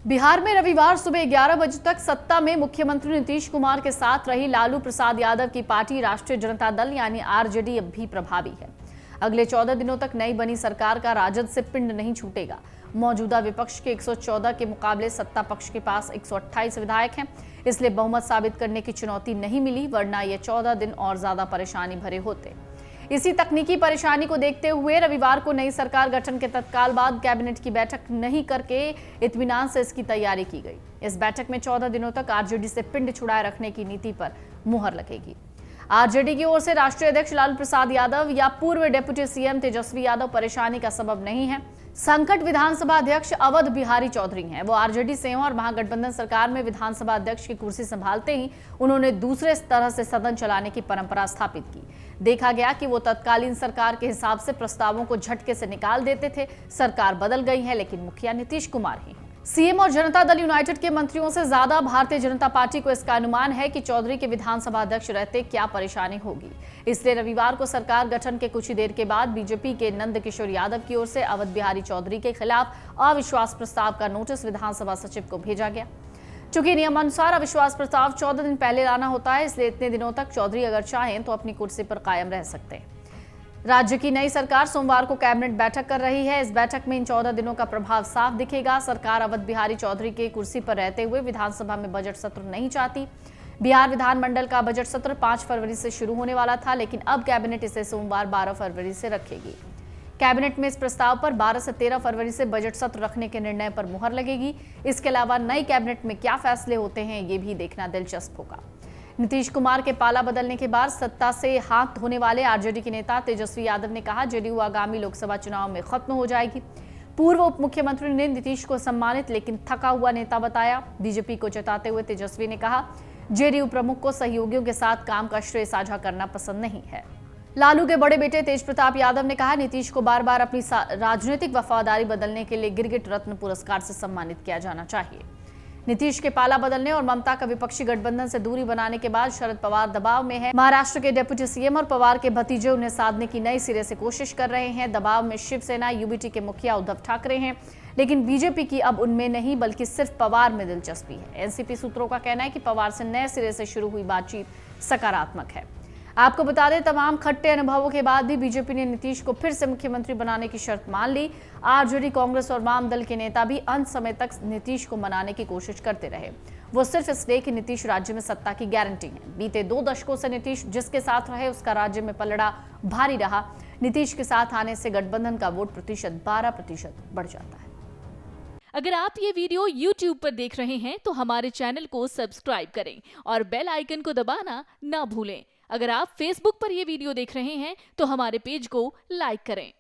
बिहार में रविवार सुबह 11 बजे तक सत्ता में मुख्यमंत्री नीतीश कुमार के साथ रही लालू प्रसाद यादव की पार्टी राष्ट्रीय जनता दल यानी आरजेडी अब भी प्रभावी है। अगले 14 दिनों तक नई बनी सरकार का राजद से पिंड नहीं छूटेगा। मौजूदा विपक्ष के 114 के मुकाबले सत्ता पक्ष के पास 128 विधायक हैं, इसलिए बहुमत साबित करने की चुनौती नहीं मिली, वरना ये 14 दिन और ज्यादा परेशानी भरे होते। इसी तकनीकी परेशानी को देखते हुए रविवार को नई सरकार गठन के तत्काल बाद कैबिनेट की बैठक नहीं करके इत्मीनान से इसकी तैयारी की गई। इस बैठक में 14 दिनों तक आरजेडी से पिंड छुड़ाए रखने की नीति पर मुहर लगेगी। आरजेडी की ओर से राष्ट्रीय अध्यक्ष लालू प्रसाद यादव या पूर्व डिप्टी सीएम तेजस्वी यादव परेशानी का सबब नहीं है। संकट विधानसभा अध्यक्ष अवध बिहारी चौधरी हैं। वो आरजेडी से और महागठबंधन सरकार में विधानसभा अध्यक्ष की कुर्सी संभालते ही उन्होंने दूसरे तरह से सदन चलाने की परंपरा स्थापित की। देखा गया कि वो तत्कालीन सरकार के हिसाब से प्रस्तावों को झटके से निकाल देते थे। सरकार बदल गई है, लेकिन मुखिया नीतीश कुमार ही हैं। सीएम और जनता दल यूनाइटेड के मंत्रियों से ज्यादा भारतीय जनता पार्टी को इसका अनुमान है कि चौधरी के विधानसभा अध्यक्ष रहते क्या परेशानी होगी। इसलिए रविवार को सरकार गठन के कुछ ही देर के बाद बीजेपी के नंद किशोर यादव की ओर से अवध बिहारी चौधरी के खिलाफ अविश्वास प्रस्ताव का नोटिस विधानसभा सचिव को भेजा गया। चूंकि नियमानुसार अविश्वास प्रस्ताव 14 दिन पहले लाना होता है, इसलिए इतने दिनों तक चौधरी अगर चाहें तो अपनी कुर्सी पर कायम रह सकते हैं। राज्य की नई सरकार सोमवार को कैबिनेट बैठक कर रही है। इस बैठक में इन 14 दिनों का प्रभाव साफ दिखेगा। सरकार अवध बिहारी चौधरी के कुर्सी पर रहते हुए विधानसभा में बजट सत्र नहीं चाहती। बिहार विधानमंडल का बजट सत्र 5 फरवरी से शुरू होने वाला था, लेकिन अब कैबिनेट इसे सोमवार 12 फरवरी से रखेगी। कैबिनेट में इस प्रस्ताव पर 12 से 13 फरवरी से बजट सत्र रखने के निर्णय पर मुहर लगेगी। इसके अलावा नई कैबिनेट में क्या फैसले होते हैं, ये भी देखना दिलचस्प होगा। नीतीश कुमार के पाला बदलने के बाद सत्ता से हाथ धोने वाले आरजेडी के नेता तेजस्वी यादव ने कहा, जेडीयू आगामी लोकसभा चुनाव में खत्म हो जाएगी। पूर्व उप मुख्यमंत्री ने नीतीश को सम्मानित लेकिन थका हुआ नेता बताया। बीजेपी को जताते हुए तेजस्वी ने कहा, जेडीयू प्रमुख को सहयोगियों के साथ काम का श्रेय साझा करना पसंद नहीं है। लालू के बड़े बेटे तेज प्रताप यादव ने कहा, नीतीश को बार बार अपनी राजनीतिक वफादारी बदलने के लिए गिरगिट रत्न पुरस्कार से सम्मानित किया जाना चाहिए। नीतीश के पाला बदलने और ममता का विपक्षी गठबंधन से दूरी बनाने के बाद शरद पवार दबाव में है। महाराष्ट्र के डिप्टी सीएम और पवार के भतीजे उन्हें साधने की नई सिरे से कोशिश कर रहे हैं। दबाव में शिवसेना, यूबीटी के मुखिया उद्धव ठाकरे हैं, लेकिन बीजेपी की अब उनमें नहीं बल्कि सिर्फ पवार में दिलचस्पी है। एनसीपी सूत्रों का कहना है कि पवार से नए सिरे से शुरू हुई बातचीत सकारात्मक है। आपको बता दें, तमाम खट्टे अनुभवों के बाद भी बीजेपी ने नीतीश को फिर से मुख्यमंत्री बनाने की शर्त मान ली। आरजेडी, कांग्रेस और वाम दल के नेता भी अंत समय तक नीतीश को मनाने की कोशिश करते रहे। वो सिर्फ इसलिए कि नीतीश राज्य में सत्ता की गारंटी है। बीते 2 दशकों से नीतीश जिसके साथ रहे उसका राज्य में पलड़ा भारी रहा। नीतीश के साथ आने से गठबंधन का वोट प्रतिशत 12% बढ़ जाता है। अगर आप ये वीडियो YouTube पर देख रहे हैं तो हमारे चैनल को सब्सक्राइब करें और बेल आइकन को दबाना ना भूलें। अगर आप Facebook पर ये वीडियो देख रहे हैं तो हमारे पेज को लाइक करें।